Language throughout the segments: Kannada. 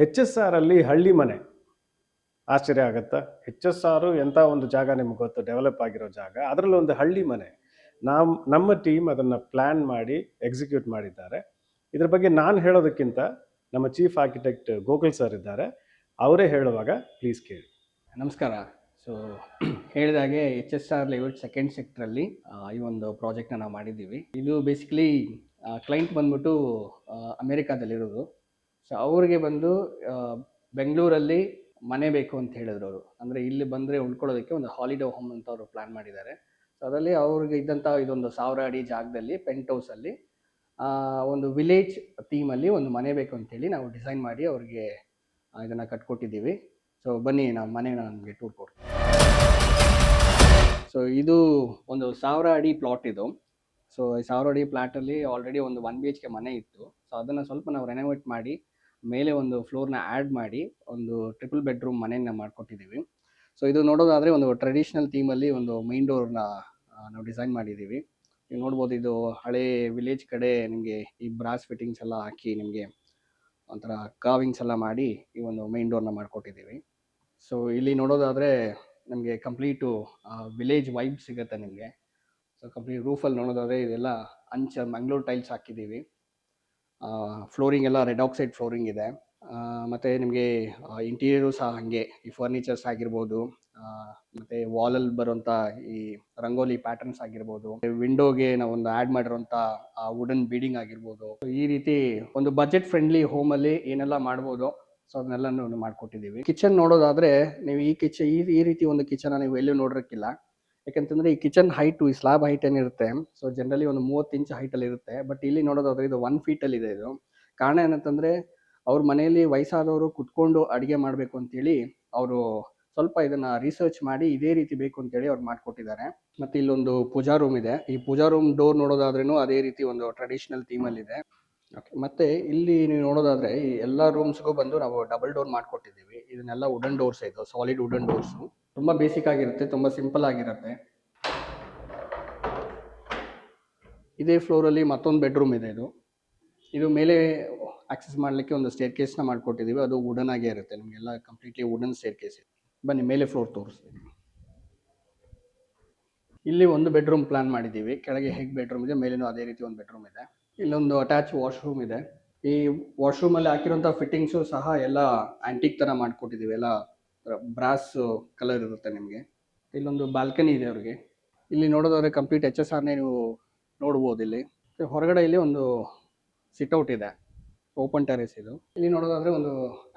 HSR ಅಲ್ಲಿ ಹಳ್ಳಿ ಮನೆ ಆಶ್ಚರ್ಯ ಆಗುತ್ತಾ? HSR ಎಂಥ ಒಂದು ಜಾಗ ನಿಮ್ಗೆ ಗೊತ್ತು, ಡೆವಲಪ್ ಆಗಿರೋ ಜಾಗ. ಅದರಲ್ಲಿ ಒಂದು ಹಳ್ಳಿ ಮನೆ. ನಮ್ಮ ಟೀಮ್ ಅದನ್ನು ಪ್ಲ್ಯಾನ್ ಮಾಡಿ ಎಕ್ಸಿಕ್ಯೂಟ್ ಮಾಡಿದ್ದಾರೆ. ಇದ್ರ ಬಗ್ಗೆ ನಾನು ಹೇಳೋದಕ್ಕಿಂತ ನಮ್ಮ ಚೀಫ್ ಆರ್ಕಿಟೆಕ್ಟ್ ಗೋಕುಲ್ ಸರ್ ಇದ್ದಾರೆ, ಅವರೇ ಹೇಳುವಾಗ ಪ್ಲೀಸ್ ಕೇಳಿ. ನಮಸ್ಕಾರ. ಸೊ ಹೇಳಿದಾಗೆ HSR ಲೇಔಟ್ ಸೆಕೆಂಡ್ ಸೆಕ್ಟ್ರಲ್ಲಿ ಈ ಒಂದು ಪ್ರಾಜೆಕ್ಟ್ನ ನಾವು ಮಾಡಿದ್ದೀವಿ. ಇದು ಬೇಸಿಕಲಿ ಕ್ಲೈಂಟ್ ಬಂದ್ಬಿಟ್ಟು ಅಮೇರಿಕಾದಲ್ಲಿರೋದು. ಸೊ ಅವ್ರಿಗೆ ಬಂದು ಬೆಂಗಳೂರಲ್ಲಿ ಮನೆ ಬೇಕು ಅಂತ ಹೇಳಿದ್ರು ಅವರು. ಅಂದರೆ ಇಲ್ಲಿ ಬಂದರೆ ಉಳ್ಕೊಳ್ಳೋದಕ್ಕೆ ಒಂದು ಹಾಲಿಡೇ ಹೋಮ್ ಅಂತ ಅವರು ಪ್ಲ್ಯಾನ್ ಮಾಡಿದ್ದಾರೆ. ಸೊ ಅದರಲ್ಲಿ ಅವ್ರಿಗೆ ಇದ್ದಂಥ ಇದೊಂದು 1000 ಅಡಿ ಜಾಗದಲ್ಲಿ ಪೆಂಟ್ ಹೌಸಲ್ಲಿ ಒಂದು ವಿಲೇಜ್ ಥೀಮಲ್ಲಿ ಒಂದು ಮನೆ ಬೇಕು ಅಂತೇಳಿ ನಾವು ಡಿಸೈನ್ ಮಾಡಿ ಅವ್ರಿಗೆ ಇದನ್ನು ಕಟ್ಕೊಟ್ಟಿದ್ದೀವಿ. ಸೊ ಬನ್ನಿ ನಾವು ಮನೆನ ನಮಗೆ ಟೂರ್ ಕೊಡ್ತೀವಿ. ಸೊ ಇದು ಒಂದು 1000 ಅಡಿ ಪ್ಲಾಟ್ ಇದು. ಸೊ ಈ 1000 ಅಡಿ ಪ್ಲಾಟಲ್ಲಿ ಆಲ್ರೆಡಿ ಒಂದು 1 BHK ಮನೆ ಇತ್ತು. ಸೊ ಅದನ್ನು ಸ್ವಲ್ಪ ನಾವು ರೆನೋವೇಟ್ ಮಾಡಿ ಮೇಲೆ ಒಂದು ಫ್ಲೋರ್ನ ಆ್ಯಡ್ ಮಾಡಿ ಒಂದು ಟ್ರಿಪಲ್ ಬೆಡ್ರೂಮ್ ಮನೆಯನ್ನು ಮಾಡಿಕೊಟ್ಟಿದ್ದೀವಿ. ಸೊ ಇದು ನೋಡೋದಾದರೆ ಒಂದು ಟ್ರೆಡಿಷ್ನಲ್ ಥೀಮಲ್ಲಿ ಒಂದು ಮೈನ್ ಡೋರ್ನ ನಾವು ಡಿಸೈನ್ ಮಾಡಿದ್ದೀವಿ. ನೀವು ನೋಡ್ಬೋದು, ಇದು ಹಳೇ ವಿಲೇಜ್ ಕಡೆ ನಿಮಗೆ ಈ ಬ್ರಾಸ್ ಫಿಟ್ಟಿಂಗ್ಸ್ ಎಲ್ಲ ಹಾಕಿ ನಿಮಗೆ ಒಂಥರ ಕಾವಿಂಗ್ಸ್ ಎಲ್ಲ ಮಾಡಿ ಈ ಒಂದು ಮೈನ್ ಡೋರ್ನ ಮಾಡಿಕೊಟ್ಟಿದ್ದೀವಿ. ಸೊ ಇಲ್ಲಿ ನೋಡೋದಾದರೆ ನಮಗೆ ಕಂಪ್ಲೀಟು ವಿಲೇಜ್ ವೈಬ್ ಸಿಗುತ್ತೆ ನಿಮಗೆ. ಸೊ ಕಂಪ್ಲೀಟ್ ರೂಫಲ್ಲಿ ನೋಡೋದಾದರೆ ಇದೆಲ್ಲ ಮಂಗಳೂರು ಟೈಲ್ಸ್ ಹಾಕಿದ್ದೀವಿ. ಫ್ಲೋರಿಂಗ್ ಎಲ್ಲ ರೆಡ್ ಆಕ್ಸೈಡ್ ಫ್ಲೋರಿಂಗ್ ಇದೆ. ಮತ್ತು ನಿಮಗೆ ಇಂಟೀರಿಯರು ಸಹ ಹಾಗೆ ಈ ಫರ್ನಿಚರ್ಸ್ ಆಗಿರ್ಬೋದು, ಮತ್ತು ವಾಲಲ್ಲಿ ಬರುವಂಥ ಈ ರಂಗೋಲಿ ಪ್ಯಾಟರ್ನ್ಸ್ ಆಗಿರ್ಬೋದು, ವಿಂಡೋಗೆ ನಾವು ಒಂದು ಆ್ಯಡ್ ಮಾಡಿರೋಂಥ ವುಡನ್ ಬೀಡಿಂಗ್ ಆಗಿರ್ಬೋದು. ಈ ರೀತಿ ಒಂದು ಬಜೆಟ್ ಫ್ರೆಂಡ್ಲಿ ಹೋಮಲ್ಲಿ ಏನೆಲ್ಲ ಮಾಡ್ಬೋದು, ಸೊ ಅದನ್ನೆಲ್ಲ ಮಾಡಿಕೊಟ್ಟಿದ್ದೀವಿ. ಕಿಚನ್ ನೋಡೋದಾದರೆ ನೀವು ಈ ರೀತಿ ಒಂದು ಕಿಚನ್ನ ನೀವು ಎಲ್ಲೂ ನೋಡಿರಕ್ಕಿಲ್ಲ. ಯಾಕೆಂತಂದರೆ ಈ ಕಿಚನ್ ಹೈಟು, ಈ ಸ್ಲಾಬ್ ಹೈಟ್ ಏನಿರುತ್ತೆ, ಸೊ ಜನರಲಿ ಒಂದು 30 ಇಂಚ್ ಹೈಟಲ್ಲಿ ಇರುತ್ತೆ. ಬಟ್ ಇಲ್ಲಿ ನೋಡೋದಾದರೆ ಇದು 1 ಫೀಟಲ್ಲಿದೆ. ಇದು ಕಾರಣ ಏನಂತಂದರೆ ಅವ್ರ ಮನೆಯಲ್ಲಿ ವಯಸ್ಸಾದವರು ಕುತ್ಕೊಂಡು ಅಡುಗೆ ಮಾಡಬೇಕು ಅಂತೇಳಿ ಅವರು ಸ್ವಲ್ಪ ಇದನ್ನು ರಿಸರ್ಚ್ ಮಾಡಿ ಇದೇ ರೀತಿ ಬೇಕು ಅಂತೇಳಿ ಅವ್ರು ಮಾಡಿಕೊಟ್ಟಿದ್ದಾರೆ. ಮತ್ತು ಇಲ್ಲೊಂದು ಪೂಜಾ ರೂಮ್ ಇದೆ. ಈ ಪೂಜಾ ರೂಮ್ ಡೋರ್ ನೋಡೋದಾದ್ರೂ ಅದೇ ರೀತಿ ಒಂದು ಟ್ರೆಡಿಷ್ನಲ್ ಥೀಮಲ್ಲಿದೆ. ಓಕೆ. ಮತ್ತು ಇಲ್ಲಿ ನೀವು ನೋಡೋದಾದರೆ ಈ ಎಲ್ಲ ರೂಮ್ಸ್ಗೂ ಬಂದು ನಾವು ಡಬಲ್ ಡೋರ್ ಮಾಡಿಕೊಟ್ಟಿದ್ದೀವಿ. ಇದನ್ನೆಲ್ಲ ವುಡನ್ ಡೋರ್ಸ್, ಇದು ಸಾಲಿಡ್ ವುಡನ್ ಡೋರ್ಸು. ತುಂಬ ಬೇಸಿಕ್ ಆಗಿರುತ್ತೆ, ತುಂಬ ಸಿಂಪಲ್ ಆಗಿರುತ್ತೆ. ಇದೇ ಫ್ಲೋರಲ್ಲಿ ಮತ್ತೊಂದು ಬೆಡ್ರೂಮ್ ಇದೆ. ಇದು ಮೇಲೆ ಆಕ್ಸೆಸ್ ಮಾಡಲಿಕ್ಕೆ ಒಂದು ಸ್ಟೇರ್ ಕೇಸ್ನ ಮಾಡಿಕೊಟ್ಟಿದ್ದೀವಿ. ಅದು ವುಡನ್ ಆಗೇ ಇರುತ್ತೆ, ನಿಮಗೆಲ್ಲ ಕಂಪ್ಲೀಟ್ಲಿ ವುಡನ್ ಸ್ಟೇರ್ ಕೇಸ್ ಇದೆ. ಬನ್ನಿ ಮೇಲೆ ಫ್ಲೋರ್ ತೋರಿಸ್ತೀನಿ. ಇಲ್ಲಿ ಒಂದು ಬೆಡ್ರೂಮ್ ಪ್ಲಾನ್ ಮಾಡಿದ್ದೀವಿ. ಕೆಳಗೆ ಹೇಗೆ ಬೆಡ್ರೂಮ್ ಇದೆ, ಮೇಲೇನೂ ಅದೇ ರೀತಿ ಒಂದು ಬೆಡ್ರೂಮ್ ಇದೆ. ಇಲ್ಲೊಂದು ಅಟ್ಯಾಚ್ ವಾಶ್ರೂಮ್ ಇದೆ. ಈ ವಾಶ್ರೂಮಲ್ಲಿ ಹಾಕಿರೋಂಥ ಫಿಟ್ಟಿಂಗ್ಸು ಸಹ ಎಲ್ಲ ಆ್ಯಂಟಿಕ್ ಥರ ಮಾಡಿಕೊಟ್ಟಿದ್ದೀವಿ. ಎಲ್ಲ ಬ್ರಾಸ್ ಕಲರ್ ಇರುತ್ತೆ ನಿಮಗೆ. ಇಲ್ಲೊಂದು ಬಾಲ್ಕನಿ ಇದೆ ಅವ್ರಿಗೆ. ಇಲ್ಲಿ ನೋಡೋದಾದ್ರೆ ಕಂಪ್ಲೀಟ್ HSRನೇ ನೀವು ನೋಡ್ಬೋದು. ಇಲ್ಲಿ ಹೊರಗಡೆ ಇಲ್ಲಿ ಒಂದು ಸಿಟ್ಔಟ್ ಇದೆ, ಓಪನ್ ಟೆರೇಸ್ ಇದು. ಇಲ್ಲಿ ನೋಡೋದಾದರೆ ಒಂದು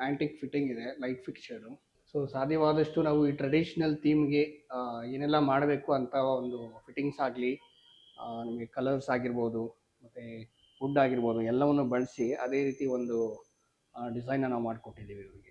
ಆ್ಯಂಟಿಕ್ ಫಿಟ್ಟಿಂಗ್ ಇದೆ, ಲೈಟ್ ಫಿಕ್ಚರು. ಸೊ ಸಾಧ್ಯವಾದಷ್ಟು ನಾವು ಈ ಟ್ರೆಡಿಷ್ನಲ್ ಥೀಮ್ಗೆ ಏನೆಲ್ಲ ಮಾಡಬೇಕು ಅಂತ ಒಂದು ಫಿಟ್ಟಿಂಗ್ಸ್ ಆಗಲಿ, ನಿಮಗೆ ಕಲರ್ಸ್ ಆಗಿರ್ಬೋದು, ಮತ್ತು ವುಡ್ ಆಗಿರ್ಬೋದು, ಎಲ್ಲವನ್ನು ಬಳಸಿ ಅದೇ ರೀತಿ ಒಂದು ಡಿಸೈನ್ನ ನಾವು ಮಾಡಿಕೊಟ್ಟಿದ್ದೀವಿ ಇವರಿಗೆ.